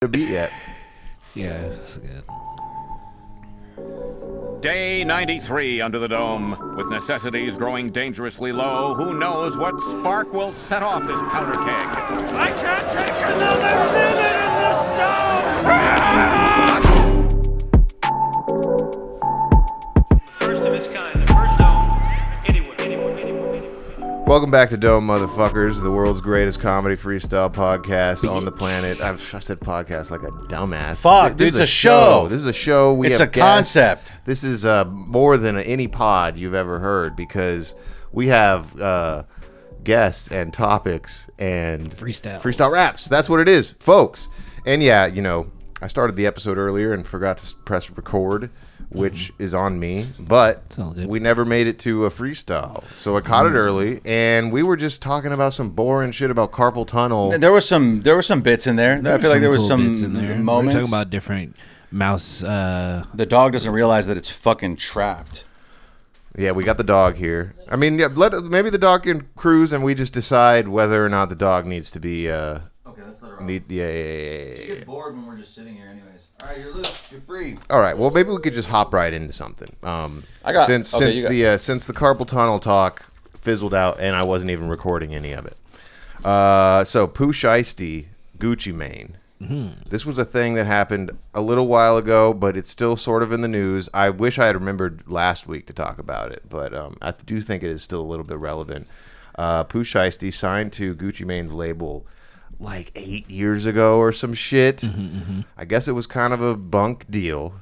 a beat yet. Yeah, it's good. Day 93 under the dome. With necessities growing dangerously low, who knows what spark will set off this powder keg? I can't take another minute in this dome! First of its kind, the first dome anywhere. Welcome back to Dome, motherfuckers, the world's greatest comedy freestyle podcast on the planet. I said podcast like a dumbass. Fuck, dude, it's a show. This is a show. It's a concept. This is more than any pod you've ever heard because we have guests and topics and freestyle raps. That's what it is, folks. And yeah, you know, I started the episode earlier and forgot to press record, which is on me, but we never made it to a freestyle. So I caught it early, and we were just talking about some boring shit about carpal tunnel. There were some bits in there. I feel like there was some bits in there. moments. We're talking about different mouse. The dog doesn't realize that it's fucking trapped. Yeah, we got the dog here. I mean, yeah, maybe the dog can cruise, and we just decide whether or not the dog needs to be. Okay, let's let her off. Yeah. She gets bored when we're just sitting here, anyways. All right, you're loose. You're free. All right. Well, maybe we could just hop right into something. Since the carpal tunnel talk fizzled out and I wasn't even recording any of it. So Pooh Shiesty, Gucci Mane. Mm-hmm. This was a thing that happened a little while ago, but it's still sort of in the news. I wish I had remembered last week to talk about it, but I do think it is still a little bit relevant. Pooh Shiesty signed to Gucci Mane's label like 8 years ago or some shit. I guess it was kind of a bunk deal.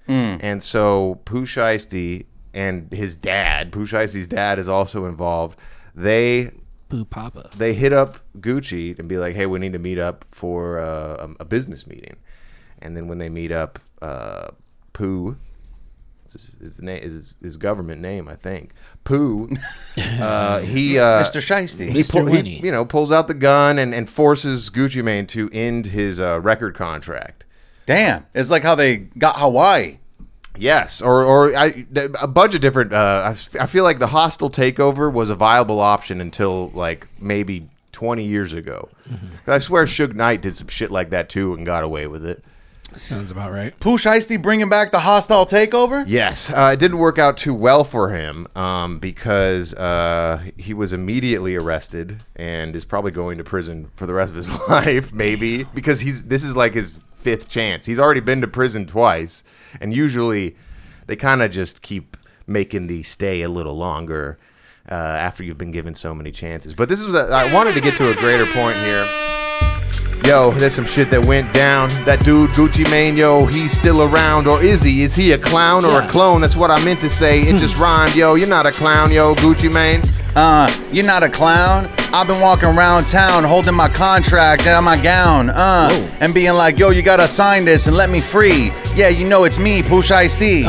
And so Pooh Shiesty and his dad, Pooh Shiesty's dad, is also involved. Pooh Papa. They hit up Gucci and be like, hey, we need to meet up for a business meeting. And then when they meet up, Pooh, his government name, I think. Pooh, Mr. Shiesty. He pulls out the gun and forces Gucci Mane to end his record contract. Damn, it's like how they got Hawaii. Yes, or a bunch of different. I feel like the hostile takeover was a viable option until like maybe 20 years ago. I swear Suge Knight did some shit like that too and got away with it. Sounds about right. Pooh Shiesty bringing back the hostile takeover? Yes. It didn't work out too well for him because he was immediately arrested and is probably going to prison for the rest of his life, maybe, because this is like his fifth chance. He's already been to prison twice, and usually they kind of just keep making the stay a little longer after you've been given so many chances. But this is I wanted to get to a greater point here. Yo, there's some shit that went down. That dude, Gucci Mane, yo, he's still around. Or is he? Is he a clown or a clone? That's what I meant to say. It just rhymed. Yo, you're not a clown, yo, Gucci Mane. You're not a clown. I've been walking around town holding my contract and my gown, and being like, yo, you gotta sign this and let me free. Yeah, you know it's me, Pooh Shiesty.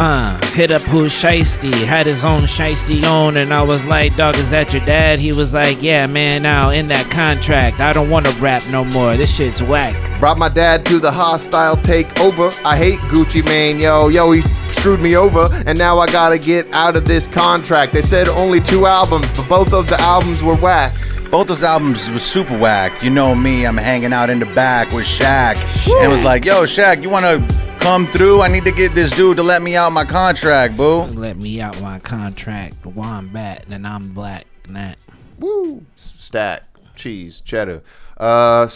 Hit up Pooh Shiesty, had his own Shiesty on, and I was like, dog, is that your dad? He was like, yeah, man, now in that contract, I don't want to rap no more. This shit's whack. Brought my dad to the hostile takeover. I hate Gucci Mane, yo, he screwed me over, and now I gotta get out of this contract. They said only 2 albums, but both of the albums were whack. Both those albums was super whack. You know me, I'm hanging out in the back with Shaq. And it was like, yo, Shaq, you wanna come through? I need to get this dude to let me out my contract, boo. Let me out my contract. Wombat, and I'm black. That. Woo! Stack, cheese, cheddar. The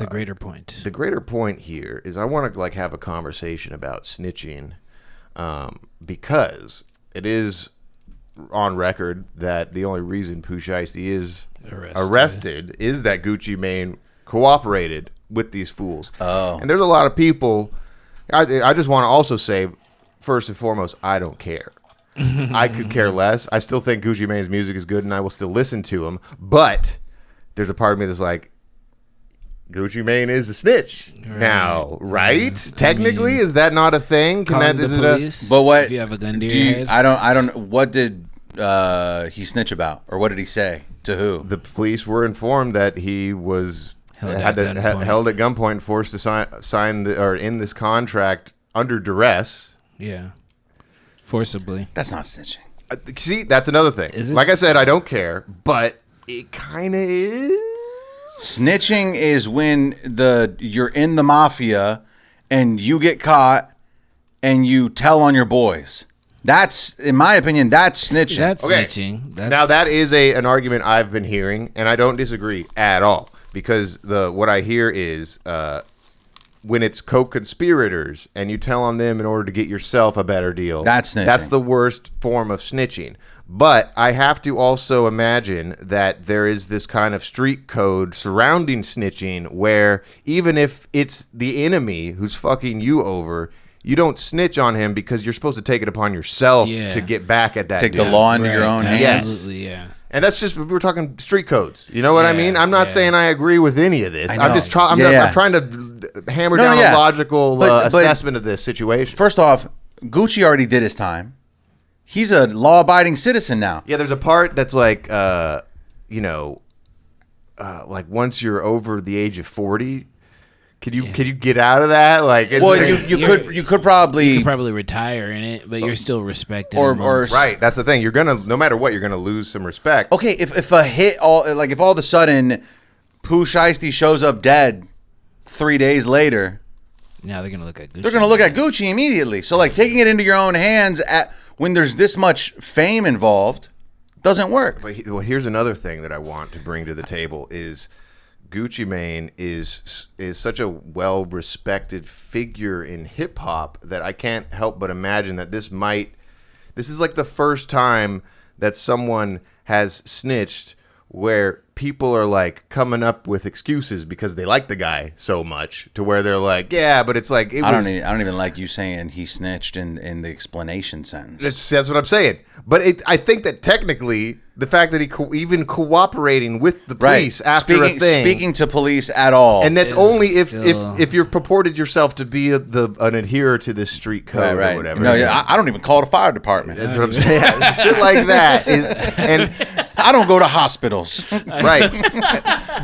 greater point. The greater point here is I want to have a conversation about snitching, because it is on record that the only reason Pooh Shiesty is arrested is that Gucci Mane cooperated with these fools. Oh. And there's a lot of people. I just want to also say, first and foremost, I don't care. I could care less. I still think Gucci Mane's music is good, and I will still listen to him. But there's a part of me that's like, Gucci Mane is a snitch now, right? Technically, is that not a thing? Can that is it police, but what? If you have a gun to your head? I don't. What did he snitch about, or what did he say to who? The police were informed that he was held at gunpoint, and forced to sign in this contract under duress. Yeah, forcibly. That's not snitching. See, that's another thing. Like I said, I don't care, but it kind of is. Snitching is when you're in the mafia and you get caught and you tell on your boys. That's, in my opinion, that's snitching. That's snitching. Now that is an argument I've been hearing, and I don't disagree at all, because what I hear is when it's co-conspirators and you tell on them in order to get yourself a better deal. That's snitching. That's the worst form of snitching. But I have to also imagine that there is this kind of street code surrounding snitching where even if it's the enemy who's fucking you over, you don't snitch on him because you're supposed to take it upon yourself to get back at that Take dude. the law into your own hands. Absolutely, yeah. And that's just, we're talking street codes. You know what I mean? I'm not saying I agree with any of this. I'm just I'm trying to hammer down a logical assessment of this situation. First off, Gucci already did his time. He's a law-abiding citizen now. Yeah, there's a part that's like, like once you're over the age of 40, can you get out of that? Like, well, you could probably retire in it, but you're still respected. Or right, that's the thing. You're gonna, no matter what, you're gonna lose some respect. Okay, if a hit all of a sudden Pooh Shiesty shows up dead 3 days later, now they're gonna look at Gucci. They're gonna look at Gucci immediately. So like taking it into your own hands when there's this much fame involved doesn't work. Well, here's another thing that I want to bring to the table is Gucci Mane is such a well-respected figure in hip-hop that I can't help but imagine that this is like the first time that someone has snitched where people are like coming up with excuses because they like the guy so much to where they're like, yeah, but it's like I don't even like you saying he snitched in the explanation sentence. That's what I'm saying. But I think that technically the fact that he even cooperating with the police after a thing, speaking to police at all, and that's only if you've purported yourself to be an adherer to this street code or whatever. No, I don't even call the fire department. That's what I'm saying. Yeah, shit like that and I don't go to hospitals. Right.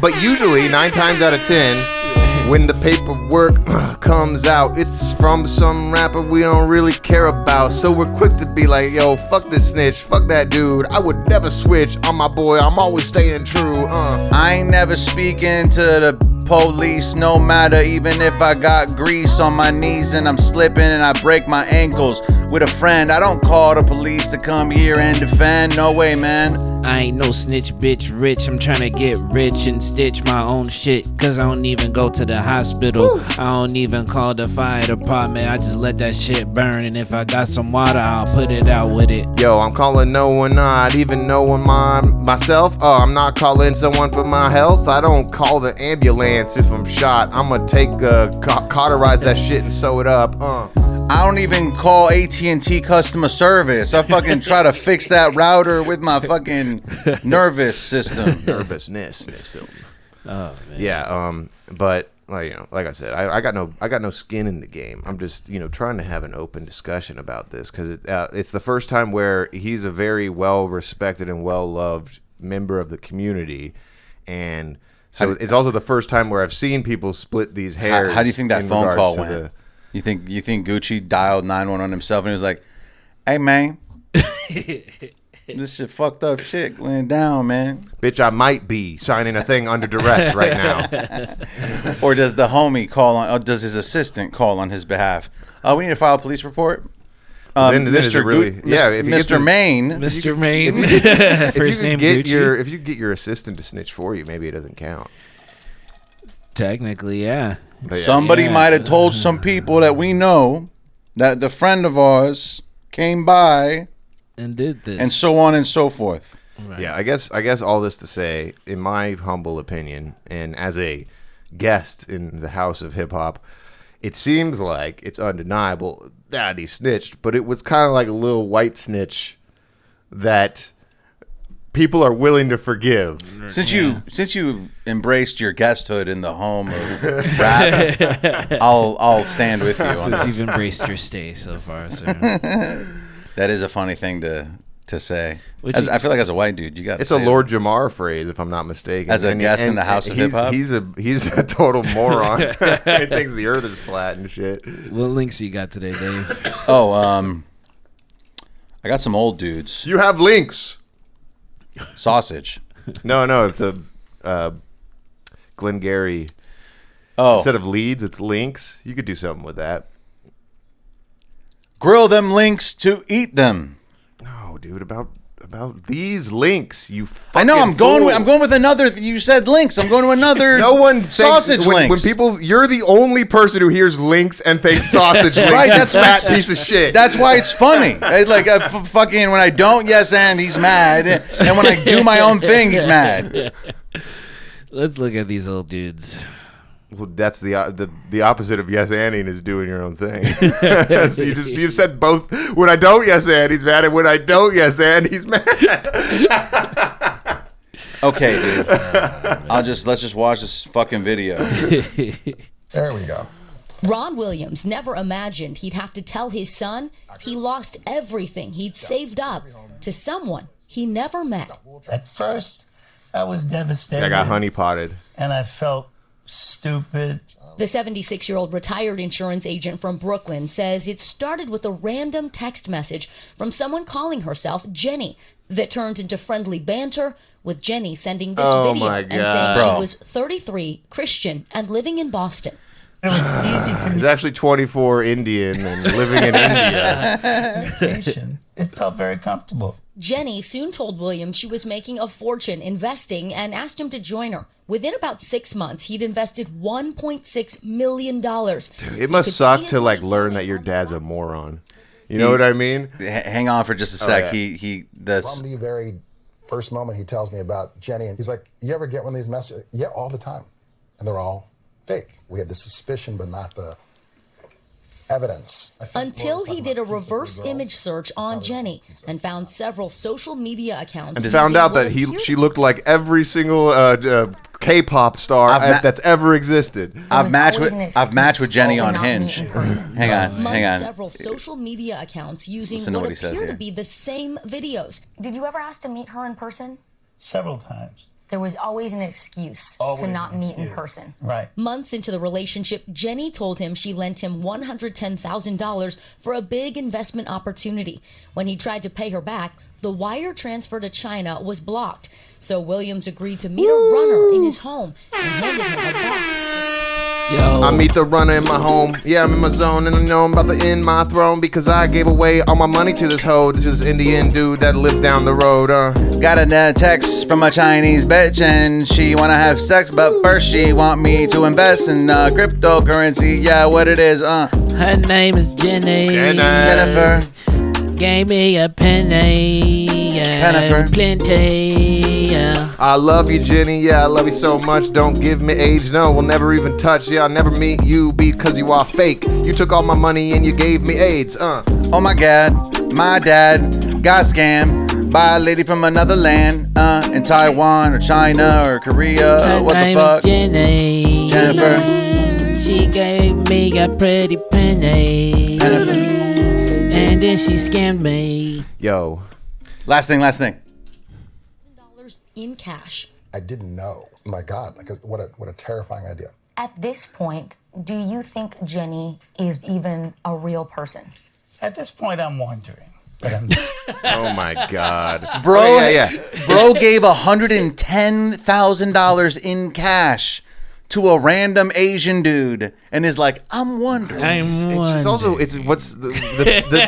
But usually 9 times out of 10, when the paperwork comes out, it's from some rapper we don't really care about. So we're quick to be like, yo, fuck this snitch, fuck that dude. I would never switch on my boy. I'm always staying true. I ain't never speaking to the police, no matter, even if I got grease on my knees and I'm slipping and I break my ankles with a friend. I don't call the police to come here and defend. No way, man. I ain't no snitch, bitch, rich. I'm trying to get rich and stitch my own shit. Cause I don't even go to the hospital. I don't even call the fire department. I just let that shit burn. And if I got some water, I'll put it out with it. Yo, I'm calling no one, not even knowing myself. I'm not calling someone for my health. I don't call the ambulance if I'm shot. I'ma cauterize that shit and sew it up. I don't even call AT&T customer service. I fucking try to fix that router with my fucking nervous system. Nervousness. Oh, man. Yeah, but like I said, I got no skin in the game. I'm just trying to have an open discussion about this because it's the first time where he's a very well respected and well loved member of the community, and so it's also the first time where I've seen people split these hairs. How do you think that phone call went? You think Gucci dialed 911 himself and he was like, "Hey man, this shit fucked up shit went down, man." Bitch, I might be signing a thing under duress right now. Or does the homie call on? Or does his assistant call on his behalf? We need to file a police report. Mr. Maine. Mr. Maine. First name Gucci. If you get your assistant to snitch for you, maybe it doesn't count. Technically, yeah. Somebody might have told some people that we know that the friend of ours came by and did this, and so on and so forth. Right. Yeah, I guess all this to say, in my humble opinion, and as a guest in the house of hip hop, it seems like it's undeniable that he snitched, but it was kind of like a little white snitch that people are willing to forgive. Since you embraced your guesthood in the home of rap, I'll stand with you. Since you've embraced your stay so far, sir. That is a funny thing to say. I feel like as a white dude, you got. It's a Lord Jamar phrase, if I'm not mistaken. As a guest in the house of hip hop, he's a total moron. He thinks the earth is flat and shit. What links you got today, Dave? I got some old dudes. You have links. Sausage. No, it's a Glengarry. Oh. Instead of leads, it's links. You could do something with that. Grill them links to eat them. No, dude, about these links, you fucking I know, I'm fool. going with another, you said links. I'm going to another no one sausage links. When people, you're the only person who hears links and thinks sausage links. Right, that's fat piece of shit. That's why it's funny. Fucking when I don't yes and he's mad, and when I do my own thing, he's mad. Let's look at these old dudes. Well, that's the opposite of yes anding is doing your own thing. So you've said both. When I don't yes and, he's mad, and when I don't yes and, he's mad. Okay, dude. Let's just watch this fucking video. There we go. Ron Williams never imagined he'd have to tell his son he lost everything he'd saved up to someone he never met. At first, I was devastated. I got honeypotted. And I felt stupid. The 76-year-old retired insurance agent from Brooklyn says it started with a random text message from someone calling herself Jenny that turned into friendly banter, with Jenny sending this video and saying she was 33, Christian, and living in Boston. It was easy. He's actually 24, Indian, and living in India. Communication. It felt very comfortable. Jenny soon told Williams she was making a fortune investing and asked him to join her. Within about 6 months, he'd invested $1.6 million. Dude, it must suck to learn that your dad's a moron. You know what I mean? Hang on for just a sec. Yeah. He does. From the very first moment he tells me about Jenny, and he's like, you ever get one of these messages? Yeah, all the time. And they're all fake. We had the suspicion, but not the evidence. Until he did a reverse image search on Jenny and found several social media accounts. And found out that she looked like every single K-pop star that's ever existed. I've matched with Jenny on Hinge. Hang on. Several social media accounts using what what appear to be the same videos. Did you ever ask to meet her in person? Several times. There was always an excuse to not meet in person. Right. Months into the relationship, Jenny told him she lent him $110,000 for a big investment opportunity. When he tried to pay her back, the wire transfer to China was blocked. So Williams agreed to meet a runner in his home and handed him a bag. I meet the runner in my home. Yeah, I'm in my zone, and I know I'm about to end my throne because I gave away all my money to this hoe, to this Indian dude that lived down the road. Got a text from a Chinese bitch, and she wanna have sex, but first she want me to invest in cryptocurrency. Yeah, what it is? Her name is Jenny. Jennifer. Gave me a penny. Jennifer. Plenty. I love you, Jenny. Yeah, I love you so much. Don't give me age. No, we'll never even touch. Yeah, I'll never meet you because you are fake. You took all my money and you gave me AIDS. Oh my God, my dad got scammed by a lady from another land, in Taiwan or China or Korea. What the fuck? Jenny. Jennifer. She gave me a pretty penny. Jennifer. And then she scammed me. Yo. Last thing. $1,000 in cash. I didn't know. My God, what a terrifying idea. At this point, do you think Jenny is even a real person? At this point, I'm wondering. But I'm Oh my God. Bro, bro gave $110,000 in cash to a random Asian dude and is like, I'm wondering. It's also what's the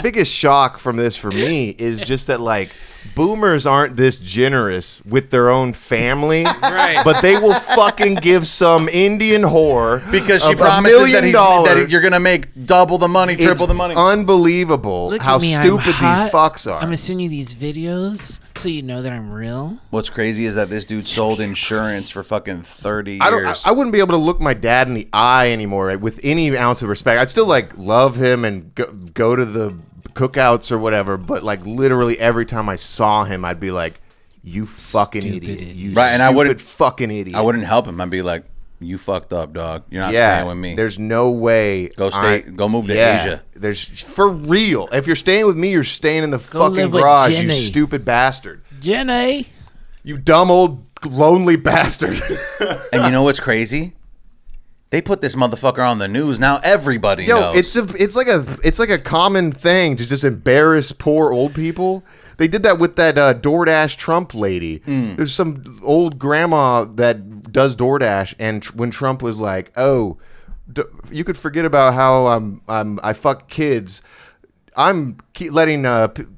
biggest shock from this for me is just that boomers aren't this generous with their own family, right? But they will fucking give some Indian whore because she promises that you're gonna make double the money, triple the money. Unbelievable how stupid these fucks are. I'm gonna send you these videos so you know that I'm real. What's crazy is that this dude sold insurance for fucking 30 years. I wouldn't be able to look my dad in the eye anymore with any ounce of respect. I'd still love him and go to the cookouts or whatever, but literally every time I saw him, I'd be like, "You fucking Stupid idiot! You right?" And I wouldn't fucking idiot. I wouldn't help him. I'd be like, "You fucked up, dog. You're not staying with me. There's no way. Go move to Asia. There's for real. If you're staying with me, you're staying in the fucking garage. You stupid bastard. Jenny. You dumb old lonely bastard." And you know what's crazy? They put this motherfucker on the news. Now everybody knows. It's like a common thing to just embarrass poor old people. They did that with that DoorDash Trump lady. There's some old grandma that does DoorDash, and when Trump was like, "Oh, you could forget about how I fuck kids. I'm letting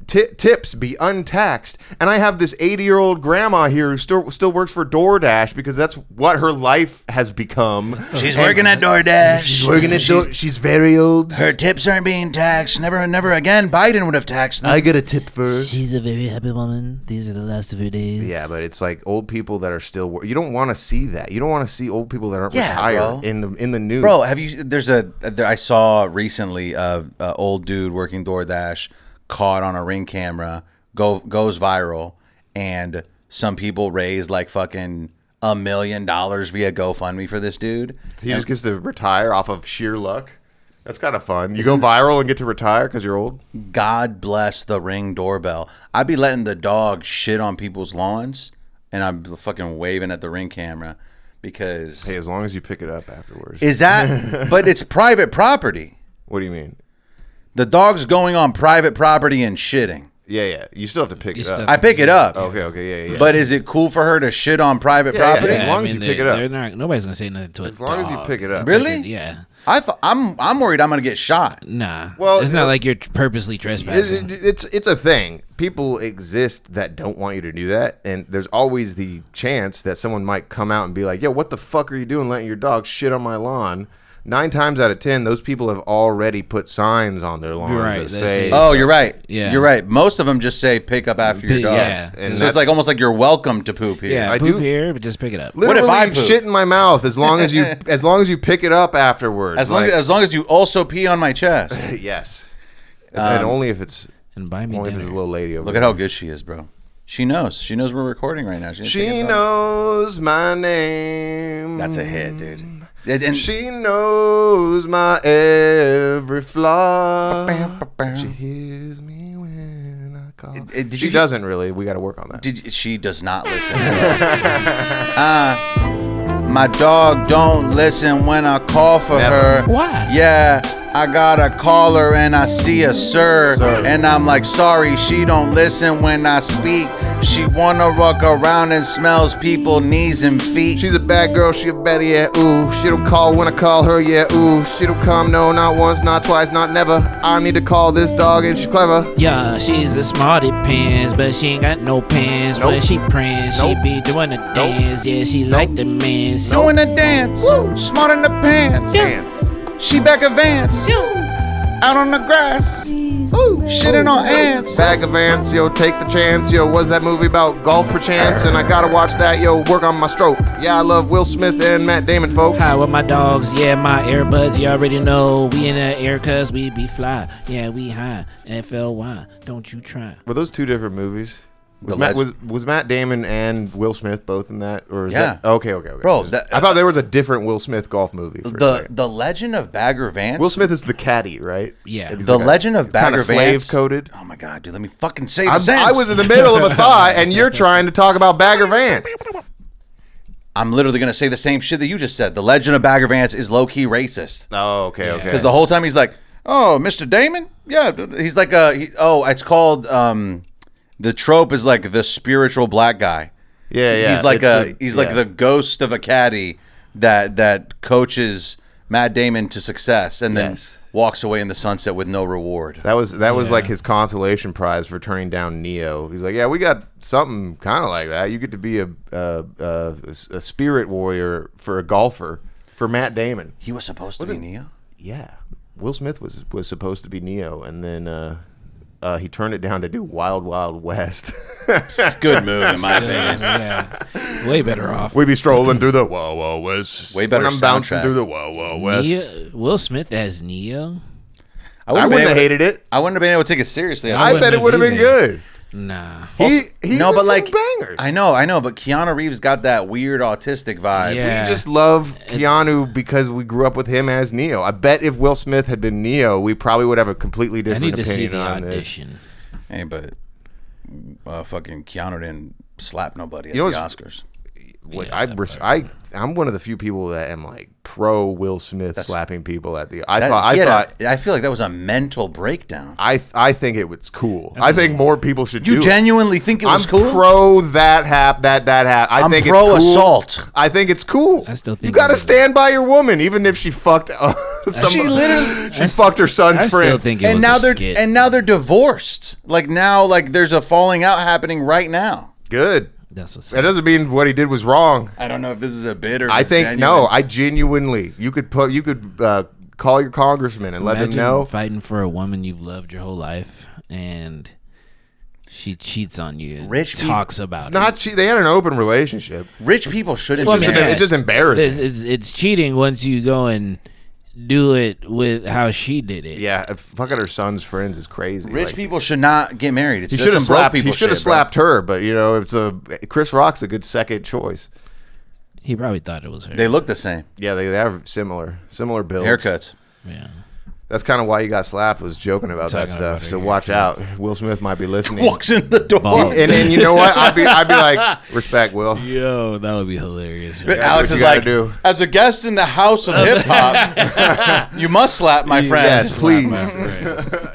tips be untaxed, and I have this 80-year-old grandma here who still works for DoorDash because that's what her life has become. She's working at DoorDash. She's working at She's very old. Her tips aren't being taxed. Never again. Biden would have taxed them. I get a tip first. She's a very happy woman. These are the last of her days. Yeah, but it's like old people that are still. You don't want to see that. You don't want to see old people that aren't retired in the news. Bro, have you? I saw recently a old dude working DoorDash caught on a Ring camera, goes viral, and some people raised like fucking $1 million via GoFundMe for this dude. He just gets to retire off of sheer luck. That's kind of fun. You go viral and get to retire because you're old. God bless the Ring doorbell. I'd be letting the dog shit on people's lawns, and I'm fucking waving at the Ring camera because. Hey, as long as you pick it up afterwards. Is that? But it's private property. What do you mean? The dog's going on private property and shitting. Yeah. You still have to pick it up. I pick it up. Okay, yeah. But is it cool for her to shit on private property? As long as you pick it up. Nobody's gonna say nothing to it. As long as you pick it up. Really? Yeah. I'm worried I'm gonna get shot. Nah. Well, it's not like you're purposely trespassing. It's a thing. People exist that don't want you to do that, and there's always the chance that someone might come out and be like, "Yo, what the fuck are you doing, letting your dog shit on my lawn?" 9 times out of 10, those people have already put signs on their lawns that say, "Oh, you're right. Yeah, you're right." Most of them just say, "Pick up after your dogs." Yeah, and so it's like almost like you're welcome to poop here. Yeah, poop here, but just pick it up. Literally, what if I poop? Shit in my mouth as long as you pick it up afterwards. As long as you also pee on my chest. Yes, and only if it's and buy me only if it's a little lady over Look there. at how good she is, bro. She knows. She knows we're recording right now. She knows my name. That's a hit, dude. And she knows my every flaw. She hears me when I call. She doesn't really. We got to work on that. She does not listen. My dog don't listen when I call for her. Why? Yeah, I gotta call her and I see a sir. And I'm like, sorry, she don't listen when I speak. She wanna walk around and smells people knees and feet. She's a bad girl, she a baddie, yeah, ooh. She don't call when I call her, yeah, ooh. She don't come, no, not once, not twice, not never. I need to call this dog and she's clever. Yeah, she's a smarty pants, but she ain't got no pants. When she prance, she be doing a dance. Yeah, she like the man. Doing a dance, smart in the pants. She back a Vance, out on the grass, shitting on ants. Bag of ants, yo, take the chance, yo. What's that movie about golf perchance? And I gotta watch that, yo, work on my stroke. Yeah, I love Will Smith and Matt Damon, folks. Hi, with my dogs, yeah, my earbuds, you already know. We in the air cause we be fly. Yeah, we high, FLY, don't you try. Were those 2 different movies? Was Matt Damon and Will Smith both in that? Or is that? Okay. Bro, I thought there was a different Will Smith golf movie. The Legend of Bagger Vance. Will Smith is the caddy, right? Yeah. The Legend of Bagger Vance. Slave coded. Oh my god, dude, let me fucking say the sentence. I was in the middle of a thought, and you're trying to talk about Bagger Vance. I'm literally gonna say the same shit that you just said. The Legend of Bagger Vance is low key racist. Oh, okay. Because the whole time he's like, "Oh, Mr. Damon, yeah," he's like, it's called the trope is like the spiritual black guy. Yeah. He's like like the ghost of a caddy that coaches Matt Damon to success and then walks away in the sunset with no reward. That was like his consolation prize for turning down Neo. He's like, yeah, we got something kind of like that. You get to be a spirit warrior for a golfer for Matt Damon. He was supposed to be Neo. Yeah, Will Smith was supposed to be Neo, and then he turned it down to do Wild Wild West. Good move, in my opinion. Yeah, way better off. We be strolling through the Wild Wild West. Way better. When I'm bouncing through the Wild Wild West. Will Smith as Neo. I wouldn't have hated it. I wouldn't have been able to take it seriously. I bet it would have been good. Nah. He's but like bangers. I know, but Keanu Reeves got that weird autistic vibe. Yeah. We just love Keanu because we grew up with him as Neo. I bet if Will Smith had been Neo, we probably would have a completely different opinion see the on audition. Hey, but fucking Keanu didn't slap nobody at the Oscars. I'm one of the few people that am like pro Will Smith slapping people at the. I feel like that was a mental breakdown. I think it was cool. I think more people should do it. You genuinely think it was cool? I'm pro that happened. I'm think pro it's cool. assault. I think it's cool. I still think you got to stand by your woman, even if she fucked. She fucked her son's friend. Still think it and was now a skit. and now they're divorced. Like now, there's a falling out happening right now. Good. That's what's that doesn't mean what he did was wrong. I don't know if this is a bit or. I think no. I genuinely. You could call your congressman and let him know. Fighting for a woman you've loved your whole life and she cheats on you. And talks about it. They had an open relationship. Rich people shouldn't. It's just embarrassing. It's cheating once you go and do it with how she did it. Yeah, fucking her son's friends is crazy. Rich people should not get married. He should have slapped her, but Chris Rock's a good second choice. He probably thought it was her. They look the same. Yeah, they have similar builds. Haircuts. Yeah. That's kind of why you got slapped, was joking about that stuff. So watch out. Will Smith might be listening. Walks in the door. And you know what? I'd be like, respect, Will. Yo, that would be hilarious. Right? Alex is like, as a guest in the house of hip hop, you must slap my friend. Yes, please.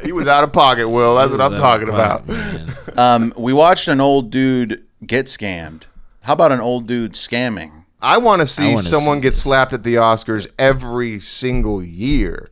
He was out of pocket, Will. That's what I'm talking about. We watched an old dude get scammed. How about an old dude scamming? I want to see someone get slapped at the Oscars every single year.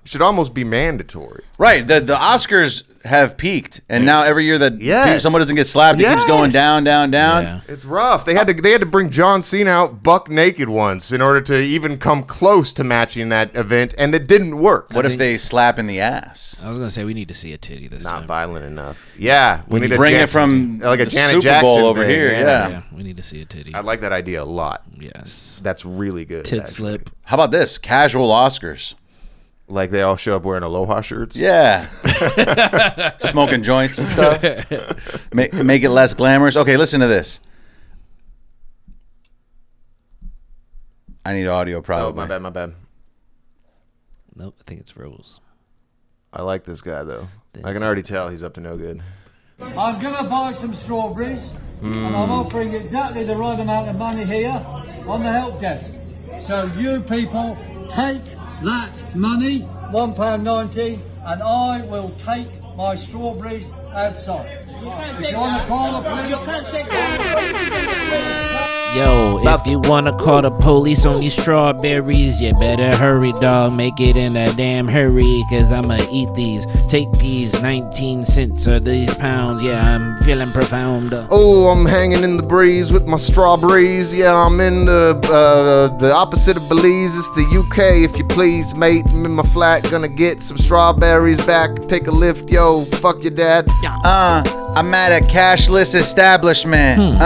It should almost be mandatory. Right. The Oscars have peaked, and now every year that someone doesn't get slapped, it keeps going down, down, down. Yeah. It's rough. They had to bring John Cena out buck naked once in order to even come close to matching that event, and it didn't work. What if they slap in the ass? I was gonna say we need to see a titty this time. Not violent enough. Yeah, we need to bring it from like a the Janet Super Jackson Bowl over thing. here. Yeah, we need to see a titty. I like that idea a lot. Yes, that's really good. Tit slip. How about this? Casual Oscars. Like they all show up wearing Aloha shirts? Yeah. Smoking joints and stuff. Make it less glamorous. Okay, listen to this. I need audio probably. Oh, my bad. Nope, I think it's froze. I like this guy, though. I can already tell he's up to no good. I'm going to buy some strawberries, and I'm offering exactly the right amount of money here on the help desk. So you people take that money, £1.90, and I will take my strawberries outside. If you want to call the police, Yo, if you wanna call the police on these strawberries, you better hurry, dog. Make it in a damn hurry, cause I'ma eat these. Take these 19 cents or these pounds. Yeah, I'm feeling profound. Oh, I'm hanging in the breeze with my strawberries. Yeah, I'm in the opposite of Belize. It's the UK, if you please, mate. I'm in my flat, gonna get some strawberries back. Take a lift, yo. Fuck your dad. I'm at a cashless establishment.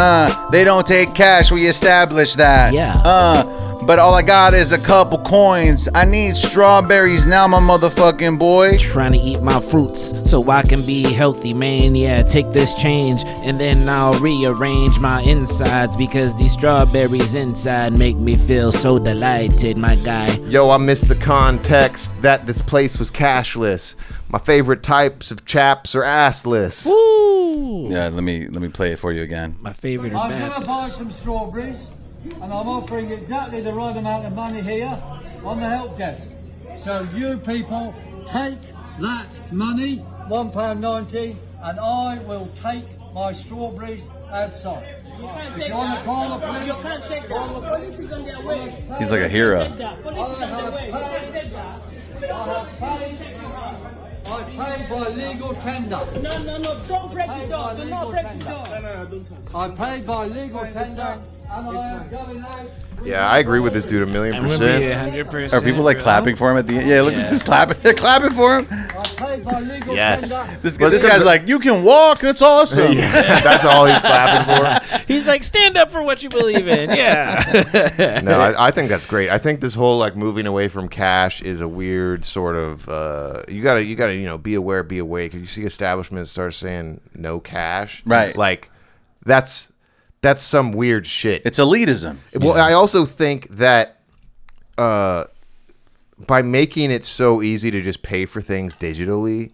They don't take cash. We established that. Yeah. But all I got is a couple coins. I need strawberries now, my motherfucking boy. Trying to eat my fruits so I can be healthy, man. Yeah, take this change and then I'll rearrange my insides, because these strawberries inside make me feel so delighted, my guy. Yo, I missed the context that this place was cashless. My favorite types of chaps are assless. Woo! Yeah, let me play it for you again. My favorite. I'm going to buy some strawberries, and I'm offering exactly the right amount of money here on the help desk. So you people take that money, £1.90, and I will take my strawberries outside. If you want to call the police, He's like a hero. I paid by legal tender. No, don't break it down. Do not break it down. I paid by legal tender, and I am going out. Yeah, I agree with this dude 1,000,000%. 100%. Are people like clapping for him at the end? Yeah, look, just clapping. They're clapping for him. I paid by legal Yes. tender. This guy's like, you can walk. That's awesome. Yeah, that's all he's clapping for. He's like, stand up for what you believe in. Yeah. No, I think that's great. I think this whole like moving away from cash is a weird sort of you gotta be aware, be awake. If you see establishments start saying no cash, right? Like that's some weird shit. It's elitism. Well, I also think that by making it so easy to just pay for things digitally,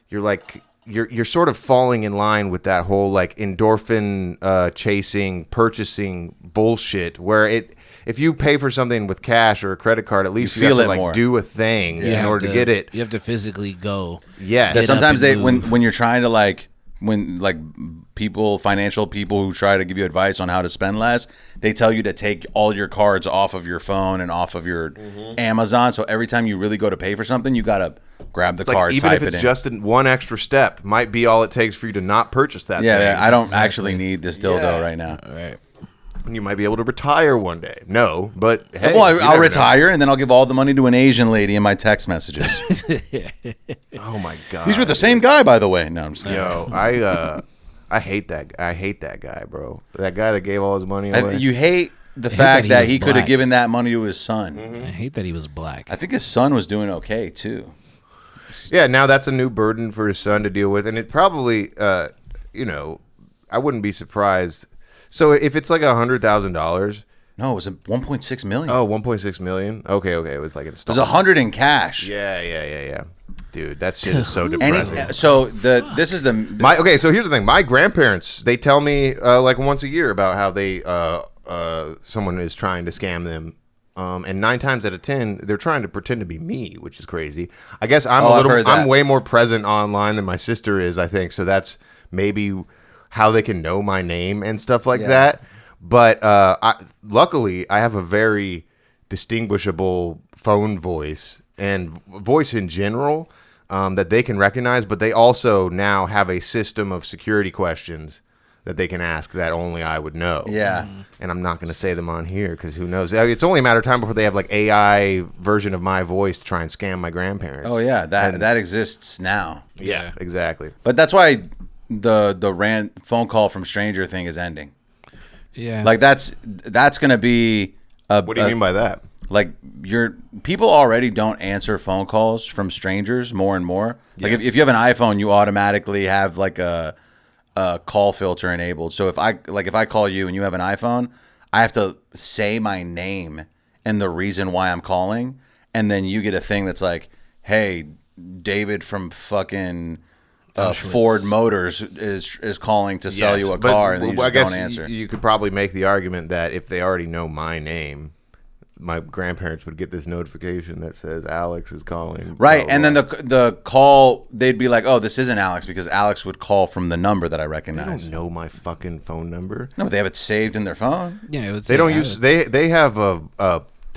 you're like you're sort of falling in line with that whole like endorphin chasing purchasing bullshit where if you pay for something with cash or a credit card, at least you have to like do a thing in order to get it. You have to physically go. Yeah. Sometimes when you're trying to like financial people who try to give you advice on how to spend less, they tell you to take all your cards off of your phone and off of your Amazon. So every time you really go to pay for something, you gotta grab the card, even if it's just one extra step, might be all it takes for you to not purchase that. Yeah, I don't actually need this dildo right now. All right. You might be able to retire one day. No, but hey, well, I'll retire and then I'll give all the money to an Asian lady in my text messages. Oh my god, these were the same guy, by the way. No, I'm just kidding. Yo, I hate that. I hate that guy, bro. That guy that gave all his money away. You hate the fact that he could have given that money to his son. I hate that he was black. I think his son was doing okay too. Yeah, now that's a new burden for his son to deal with, and it probably, I wouldn't be surprised. So if it's like $100,000, no, it was 1.6 million. Oh, 1.6 million. Okay, it was like installments. It was 100 in cash. Yeah. Dude, that shit is so depressing. So here's the thing. My grandparents, they tell me like once a year about how they someone is trying to scam them. And 9 times out of 10, they're trying to pretend to be me, which is crazy. I guess I'm way more present online than my sister is, I think. So that's maybe how they can know my name and stuff like that. But luckily, I have a very distinguishable phone voice and voice in general that they can recognize. But they also now have a system of security questions that they can ask that only I would know. Yeah. And I'm not going to say them on here because who knows? It's only a matter of time before they have like AI version of my voice to try and scam my grandparents. Oh, yeah. That exists now. Yeah, exactly. But that's why the phone call from stranger thing is ending. Yeah. Like that's going to be what do you mean by that? Like people already don't answer phone calls from strangers more and more. Like if you have an iPhone, you automatically have like a call filter enabled. So if I call you and you have an iPhone, I have to say my name and the reason why I'm calling, and then you get a thing that's like, "Hey, David from fucking Ford Motors is calling to sell you a car," and then you just don't answer. You could probably make the argument that if they already know my name, my grandparents would get this notification that says Alex is calling. Right, and then the call, they'd be like, "Oh, this isn't Alex," because Alex would call from the number that I recognize. They don't know my fucking phone number. No, but they have it saved in their phone. Yeah, they don't use. They have a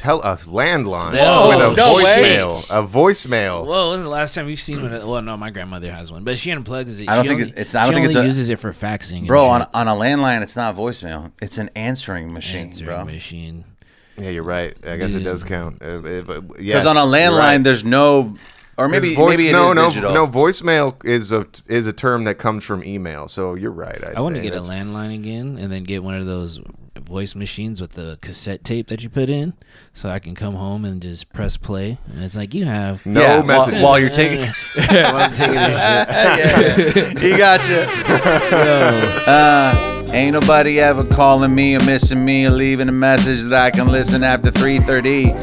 landline Whoa, with a voicemail. A voicemail. Whoa, when's the last time we've seen one? Well, no, my grandmother has one, but she unplugs it. I don't think it's. I don't think she uses it for faxing. Bro, on a landline, it's not voicemail. It's an answering machine, machine. Yeah, you're right. I guess it does count. Because on a landline, there's no, or maybe it is digital. No, voicemail is a term that comes from email. So you're right. I want to get a landline again, and then get one of those voice machines with the cassette tape that you put in, so I can come home and just press play, and it's like you have no message while you're taking. While I'm taking this shit. He got you. Ain't nobody ever calling me or missing me or leaving a message that I can listen after 3:30.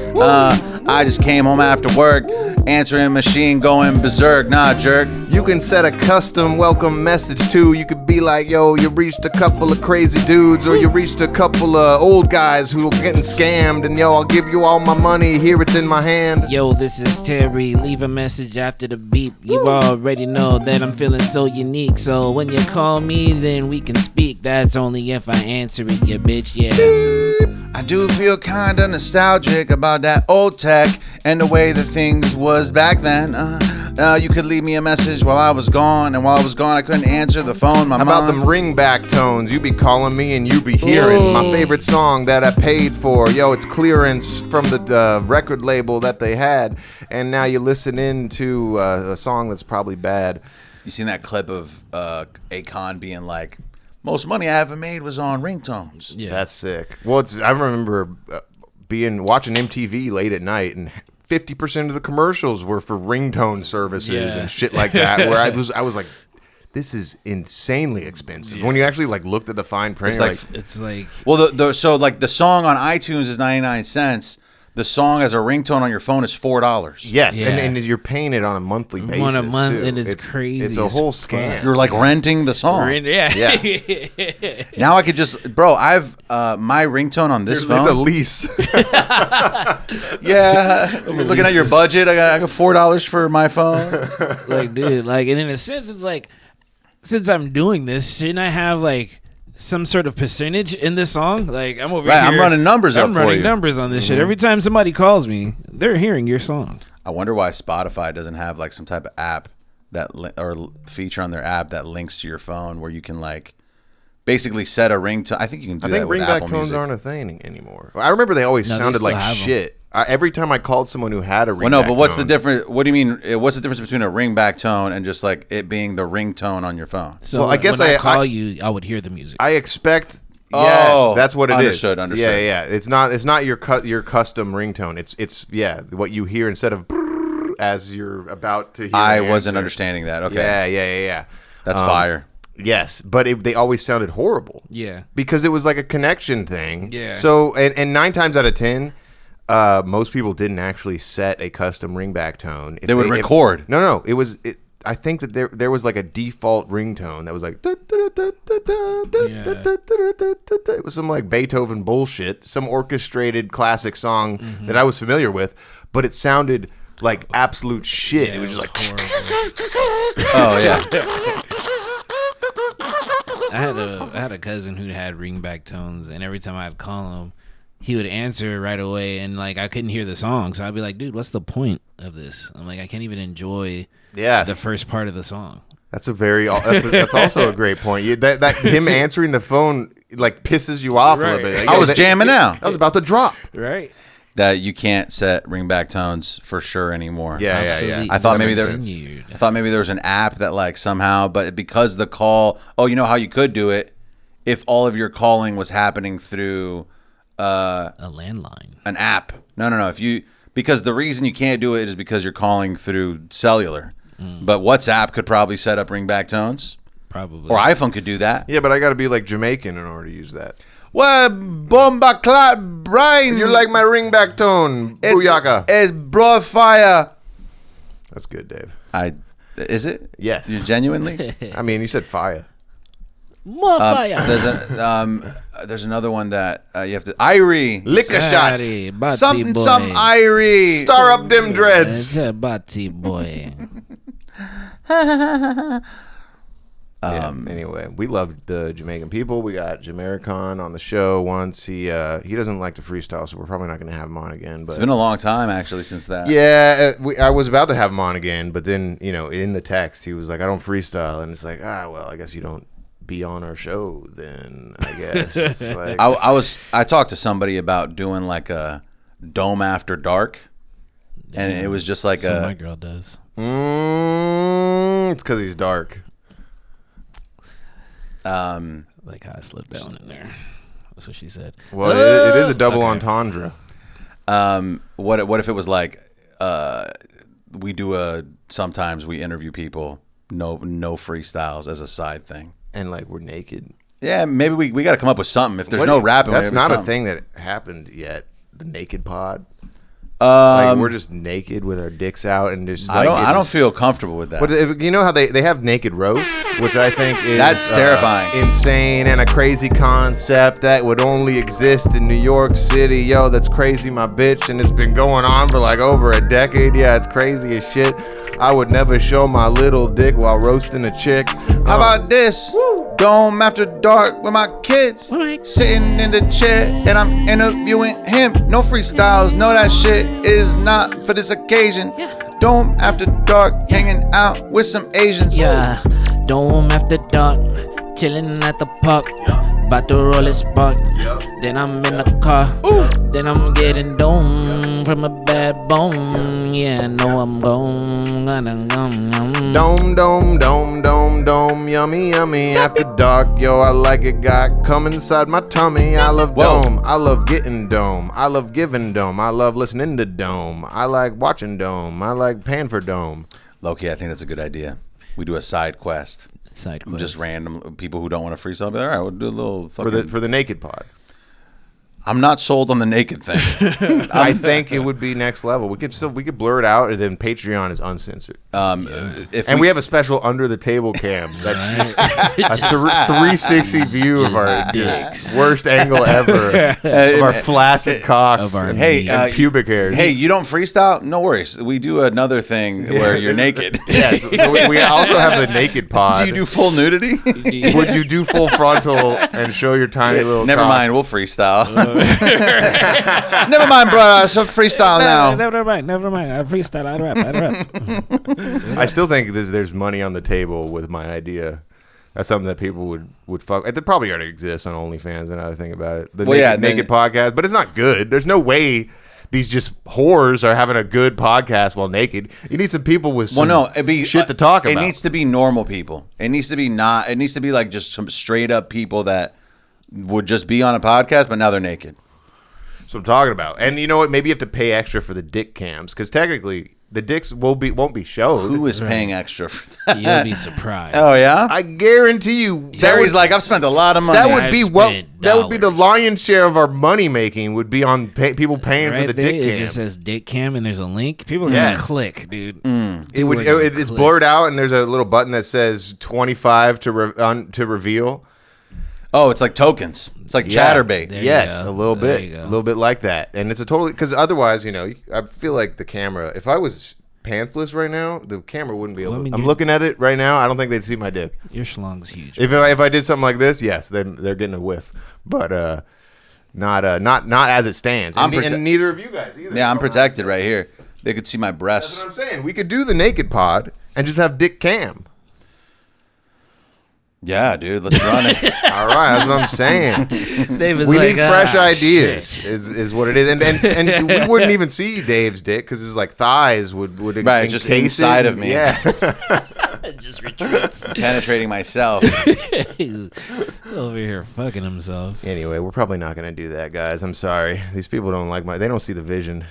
I just came home after work, answering machine going berserk. Nah, jerk. You can set a custom welcome message too. You could be like, yo, you reached a couple of crazy dudes, or you reached a couple of old guys who are getting scammed, and yo, I'll give you all my money. Here it's in my hand. Yo, this is Terry. Leave a message after the beep. You already know that I'm feeling so unique. So when you call me, then we can speak. That's only if I answer it, you bitch. Yeah. I do feel kinda nostalgic about that old tech and the way that things was back then. You could leave me a message while I was gone, and while I was gone, I couldn't answer the phone. How about them ringback tones? You be calling me and you be hearing my favorite song that I paid for. Yo, it's clearance from the record label that they had, and now you listen in to a song that's probably bad. You seen that clip of Akon being like, "Most money I ever made was on ringtones." Yeah, that's sick. Well, I remember watching MTV late at night, and 50% of the commercials were for ringtone services and shit like that. Where I was like, this is insanely expensive. When you actually like looked at the fine print, it's like well, the song on iTunes is 99 cents, the song as a ringtone on your phone is $4. Yes, and you're paying it on a monthly basis. On a month, too. and it's crazy. It's a whole scam. You're like renting the song. Yeah. Now I could just, bro. I've my ringtone on this phone. It's a lease. Yeah, looking at your budget, I got $4 for my phone. Like, dude, like, and in a sense, it's like, since I'm doing this, shouldn't I have like some sort of percentage in this song? Like, I'm over here. I'm running numbers up for you. I'm running numbers on this shit. Every time somebody calls me, they're hearing your song. I wonder why Spotify doesn't have like some type of app or feature on their app that links to your phone where you can like basically set a ringtone. I think you can do that with Apple Music. I think ringback tones aren't a thing anymore. I remember they always sounded like shit. Every time I called someone who had a ringback but what's tone, the difference? What do you mean? What's the difference between a ringback tone and just like it being the ringtone on your phone? So I guess when I call you, I would hear the music. I expect. Yes, that's what it understood, is. Understood. Yeah. It's not your custom ringtone. It's what you hear instead of as you're about to hear. I wasn't understanding that. Okay. Yeah. That's fire. Yes, but they always sounded horrible. Yeah. Because it was like a connection thing. Yeah. So and 9 times out of 10. Most people didn't actually set a custom ringback tone. They would record. No. I think that there was like a default ringtone that was like. It was some like Beethoven bullshit, some orchestrated classic song that I was familiar with, but it sounded like absolute shit. It was just like. Oh yeah. I had a cousin who had ringback tones, and every time I'd call him, he would answer right away, and like I couldn't hear the song, so I'd be like, "Dude, what's the point of this?" I'm like, I can't even enjoy the first part of the song. That's that's also a great point. That him answering the phone like pisses you off a little bit. Like, I was jamming out. I was about to drop. Right. That you can't set ringback tones for sure anymore. Yeah. I thought maybe there was an app that like somehow, but because the call. Oh, you know how you could do it if all of your calling was happening through. A landline, an app. No. Because the reason you can't do it is because you're calling through cellular. But WhatsApp could probably set up ringback tones. Probably. Or iPhone could do that. Yeah, but I got to be like Jamaican in order to use that. Well, bomba clot Brian. You're like my ringback tone. Booyaka. It's broad fire. That's good, Dave. Is it? Yes. You genuinely? I mean, you said fire. More fire. There's another one that you have to. Irie. Lick a shot. Some Irie. Star up them dreads. It's a batty boy. Anyway, we love the Jamaican people. We got Jamericon on the show once. He doesn't like to freestyle, so we're probably not going to have him on again. But it's been a long time actually since that. Yeah, I was about to have him on again, but then in the text he was like, "I don't freestyle," and it's like, well, I guess you don't be on our show then. I guess it's like I talked to somebody about doing like a Dome After Dark, and it was just like my girl does. It's because he's dark. Like how I slipped that one in there. That's what she said. Well, it is a double entendre. What if it was like sometimes we interview people, no freestyles as a side thing, and like we're naked. Yeah, maybe we got to come up with something. If there's no rapping, that's not a thing that happened yet. The naked pod. We're just naked with our dicks out and just. I don't feel comfortable with that. But you know how they have naked roasts, which I think is that's terrifying, insane, and a crazy concept that would only exist in New York City. Yo, that's crazy, my bitch, and it's been going on for like over a decade. Yeah, it's crazy as shit. I would never show my little dick while roasting a chick. How about this? Dome After Dark with my kids, sitting in the chair and I'm interviewing him. No freestyles, no, that shit is not for this occasion. Dome After Dark, hanging out with some Asians. Yeah, Dome After Dark, chilling at the park, about to roll a spark. Then I'm in the car, then I'm getting dome from a bad bone. Yeah, I know I'm gone. Dome, dome, dome, dome, dome, yummy, yummy. After dark, yo, I like it. Got come inside my tummy. I love dome. I love getting dome. I love giving dome. I love listening to dome. I like watching dome. I like paying for dome. Low-key, I think that's a good idea. We do a side quest. Just random people who don't want to freestyle. All right, we'll do a little for the naked pod. I'm not sold on the naked thing. I think it would be next level. We could blur it out, and then Patreon is uncensored. We have a special under the table cam that's just a 360 view of our dicks, worst angle ever of our flaccid cocks and pubic hairs. Hey, you don't freestyle? No worries. We do another thing where you're naked. Yes. So we also have the naked pod. Do you do full nudity? Would you do full frontal and show your tiny little? Never cock? mind. We'll freestyle. Never mind, bro. So freestyle now. Never mind. I freestyle. I rap. I still think there's money on the table with my idea. That's something that people would fuck. It probably already exists on OnlyFans. And I think about it. The naked podcast, but it's not good. There's no way these just whores are having a good podcast while naked. You need some people with some shit to talk about. It needs to be normal people. It needs to be like just some straight up people that would just be on a podcast, but now they're naked. That's what I'm talking about. And you know what? Maybe you have to pay extra for the dick cams because technically the dicks won't be showed. Who is paying extra for that? You'll be surprised. Oh yeah, I guarantee you. Terry's like, I've spent a lot of money. That would be the lion's share of our money making would be on people paying for the dick cam. It just says dick cam and there's a link. People are gonna click, dude. It's blurred out and there's a little button that says 25 to reveal. Oh, it's like tokens. It's like chatterbait. Yes, a little bit like that. And it's a totally because otherwise, I feel like the camera. If I was pantsless right now, the camera wouldn't be able. I'm looking at it right now. I don't think they'd see my dick. Your schlong's huge. If I did something like this, yes, then they're getting a whiff. But not as it stands. And neither of you guys either. Yeah, I'm protected right here. They could see my breasts. That's what I'm saying. We could do the naked pod and just have dick cam. Yeah, dude, let's run it. All right, that's what I'm saying. We need fresh ideas, is what it is, and we wouldn't even see Dave's dick because his like thighs would just inside of me. Yeah, it just retreats, penetrating myself. He's over here fucking himself. Anyway, we're probably not gonna do that, guys. I'm sorry. These people don't they don't see the vision.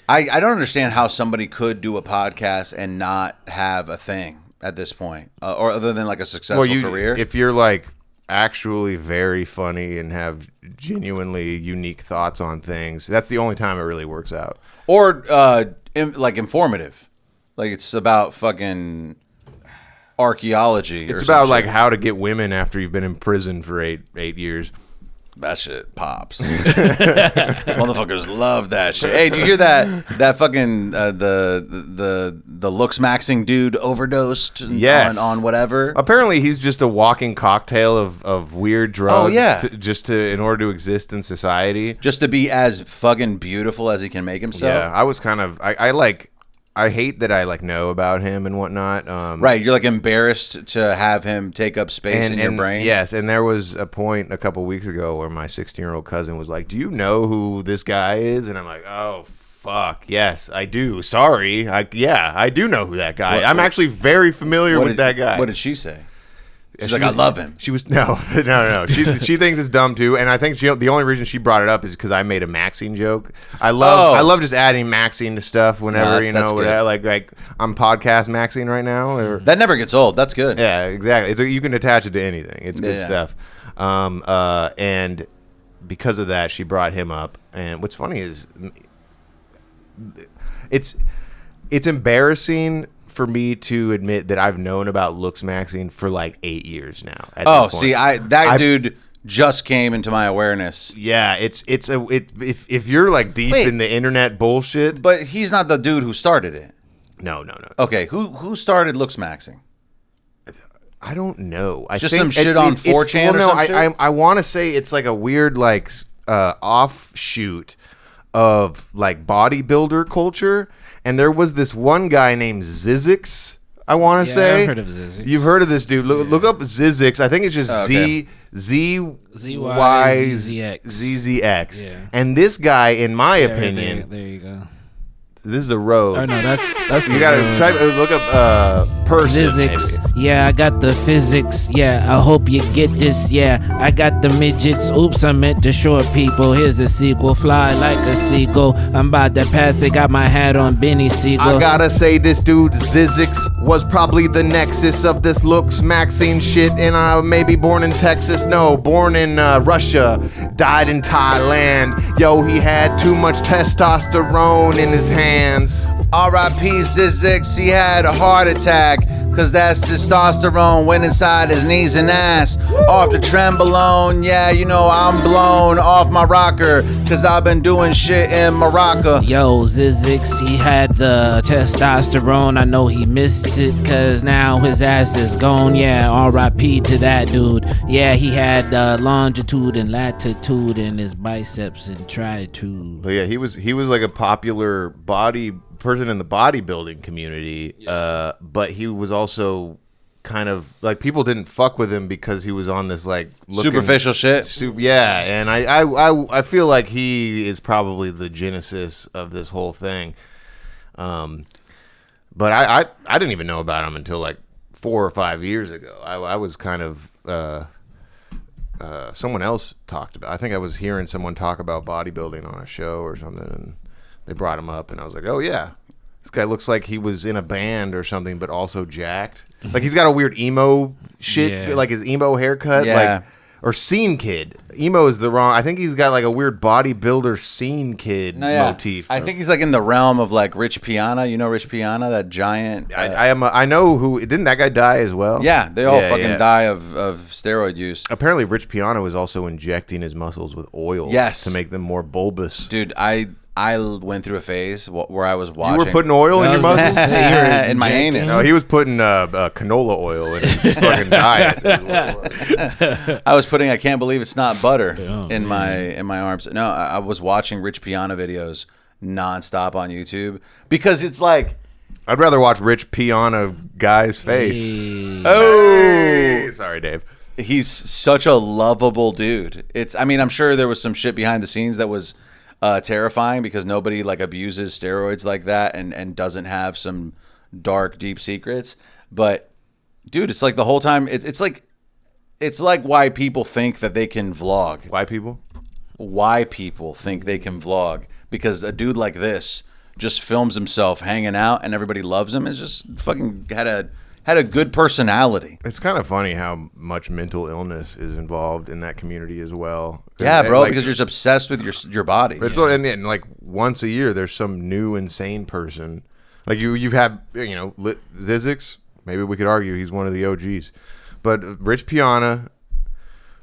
I don't understand how somebody could do a podcast and not have a thing at this point, or other than like a successful career. If you're like actually very funny and have genuinely unique thoughts on things, that's the only time it really works out. Or like informative, like it's about fucking archaeology. It's about like how to get women after you've been in prison for eight years. That shit pops. Motherfuckers love that shit. Hey, do you hear that fucking the looks maxing dude overdosed on whatever? Apparently he's just a walking cocktail of weird drugs in order to exist in society. Just to be as fucking beautiful as he can make himself. Yeah, I was kind of I hate that I know about him and whatnot. Right, you're like embarrassed to have him take up space in your brain. Yes, and there was a point a couple weeks ago where my 16-year-old cousin was like, "Do you know who this guy is?" And I'm like, "Oh fuck, yes, I do. Sorry, I do know who that guy. I'm actually very familiar with that guy." What did she say? She's like, I love him. She was no. She thinks it's dumb too, and I think the only reason she brought it up is because I made a Maxine joke. I love just adding Maxine to stuff whenever like I'm podcast Maxine right now. That never gets old. That's good. Yeah, exactly. You can attach it to anything. It's good stuff. And because of that, she brought him up. And what's funny is it's embarrassing for me to admit that I've known about Looks Maxine for like 8 years now. Dude just came into my awareness. Yeah, if you're like deep in the internet bullshit, but he's not the dude who started it. No. Okay, who started Looks Maxing? I don't know. I just think some shit on 4chan or something. I want to say it's like a weird like offshoot of like bodybuilder culture. And there was this one guy named Zizix, I want to say. I've heard of Zizix. You've heard of this dude. Look up Zizix. I think it's just ZZX. Yeah. And this guy, in my opinion... There you go. This is a road. Oh no, that's you gotta look up person. Physics. Maybe. Yeah, I got the physics. Yeah, I hope you get this. Yeah, I got the midgets. Oops, I meant the short people. Here's a sequel. Fly like a seagull. I'm about to pass it. Got my hat on Benny Siegel. I gotta say, this dude Zizix was probably the nexus of this looks Maxine shit. And maybe born in Texas. No, born in Russia. Died in Thailand. Yo, he had too much testosterone in his hands. R.I.P. Zizix, he had a heart attack, cause that's testosterone went inside his knees and ass. Off the trembolone, yeah, you know I'm blown off my rocker, cause I've been doing shit in Morocco. Yo, Zizix, he had the testosterone. I know he missed it, cause now his ass is gone. Yeah, R.I.P. to that dude. Yeah, he had longitude and latitude in his biceps and tried to. But yeah, he was like a popular person in the bodybuilding community, but he was also kind of like, people didn't fuck with him because he was on this like superficial shit. Yeah, and I feel like he is probably the genesis of this whole thing. But I didn't even know about him until like 4 or 5 years ago. I was kind of someone else talked about. I think I was hearing someone talk about bodybuilding on a show or something, and they brought him up, and I was like, oh yeah, this guy looks like he was in a band or something, but also jacked. Like he's got a weird emo shit, like his emo haircut, like, or scene kid. Emo is the wrong. I think he's got like a weird bodybuilder scene kid motif. I think he's like in the realm of like Rich Piana. You know Rich Piana, that giant. I know who. Didn't that guy die as well? Yeah, they all die of steroid use. Apparently, Rich Piana was also injecting his muscles with oil. Yes, to make them more bulbous. Dude, I went through a phase where I was watching. You were putting oil in your muscles? In my anus. No, he was putting canola oil in his fucking diet. I was putting I can't believe it's not butter in my arms. No, I was watching Rich Piana videos nonstop on YouTube because it's like, I'd rather watch Rich Piana guy's face. Oh, sorry, Dave. He's such a lovable dude. I'm sure there was some shit behind the scenes that was terrifying because nobody like abuses steroids like that and doesn't have some dark, deep secrets. But dude, it's like the whole time it's like why people think that they can vlog. Why people think they can vlog, because a dude like this just films himself hanging out and everybody loves him. Is just fucking had a good personality. It's kind of funny how much mental illness is involved in that community as well. Yeah, bro, because you're just obsessed with your body. And like once a year, there's some new insane person. Like you've had, Zizix. Maybe we could argue he's one of the OGs. But Rich Piana.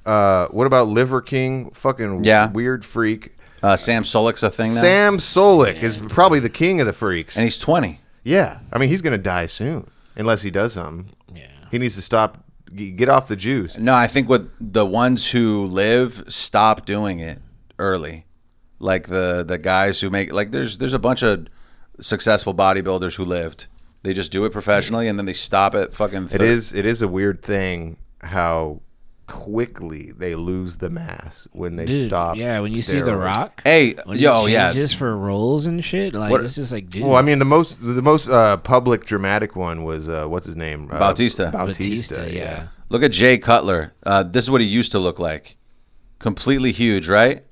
What about Liver King? Fucking weird freak. Sam Solik's a thing now? Sam Solik is probably the king of the freaks. And he's 20. Yeah. I mean, he's going to die soon. Unless he does something. Yeah. He needs to stop, get off the juice. No, I think what the ones who live stop doing it early. Like the guys who make, like there's a bunch of successful bodybuilders who lived. They just do it professionally and then they stop at fucking 30. It is a weird thing how quickly they lose the mass when they stop. Yeah, when you steroids. see The Rock. Hey, just for roles and shit. Like it's just like, dude. Well, I mean, the most public dramatic one was what's his name? Bautista. Yeah. Look at Jay Cutler. This is what he used to look like. Completely huge, right?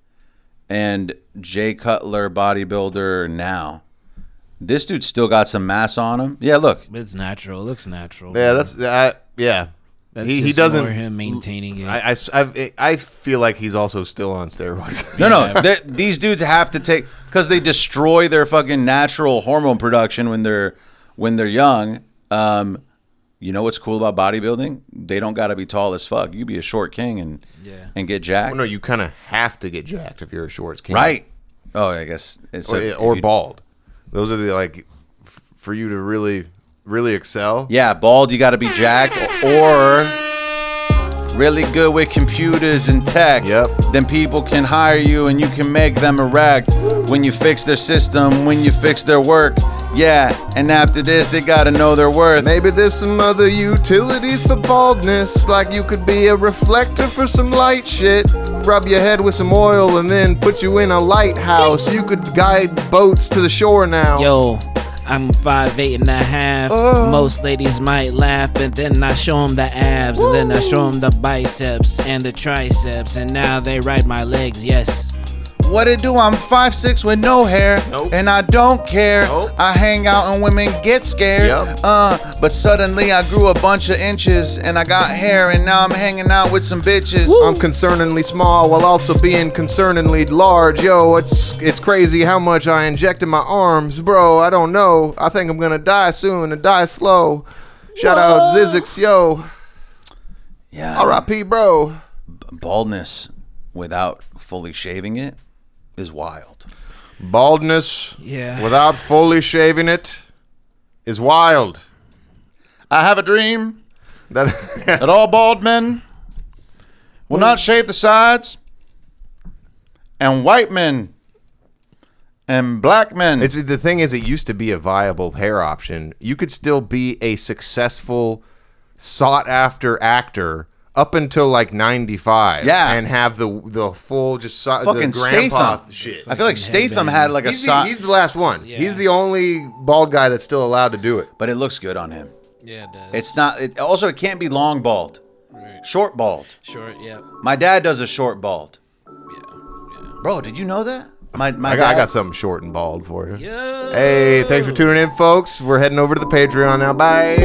And Jay Cutler, bodybuilder now. This dude's still got some mass on him. Yeah, look. It's natural. It looks natural. Yeah, that's yeah. That's he doesn't more him maintaining it. I feel like he's also still on steroids. No. These dudes have to take, because they destroy their fucking natural hormone production when they're young. You know what's cool about bodybuilding? They don't got to be tall as fuck. You be a short king and get jacked. Well, no, you kind of have to get jacked if you're a short king, right? Oh, I guess or bald. Those are the for you to really excel. Yeah, bald, you got to be jacked, or really good with computers and tech. Yep. Then people can hire you and you can make them erect. When you fix their system, when you fix their work, Yeah, and after this, they gotta know their worth. Maybe there's some other utilities for baldness, like you could be a reflector for some light shit. Rub your head with some oil and then put you in a lighthouse. You could guide boats to the shore now. Yo, I'm 5'8.5". Most ladies might laugh, but then I show them the abs, and then I show them the biceps and the triceps, and now they ride my legs, yes. What it do? I'm 5'6" with no hair, and I don't care. I hang out and women get scared. But suddenly I grew a bunch of inches, and I got hair, and now I'm hanging out with some bitches. I'm concerningly small while also being concerningly large. Yo, it's crazy how much I injected my arms, bro. I don't know. I think I'm gonna die soon and die slow. Shout out Zizix, yo. Yeah. R.I.P. bro. Baldness without fully shaving it is wild. Baldness without fully shaving it is wild. I have a dream that all bald men will not shave the sides, and white men and black men. The thing is, it used to be a viable hair option. You could still be a successful, sought-after actor up until like 95, and have the full fucking the grandpa Statham shit. I feel like Statham had like he's the last one. Yeah. He's the only bald guy that's still allowed to do it. But it looks good on him. Yeah, it does. It's not. Also, it can't be long bald. Right. Short bald. Short, yeah. My dad does a short bald. Yeah. Bro, did you know that? I got something short and bald for you. Yeah. Hey, thanks for tuning in, folks. We're heading over to the Patreon now. Bye.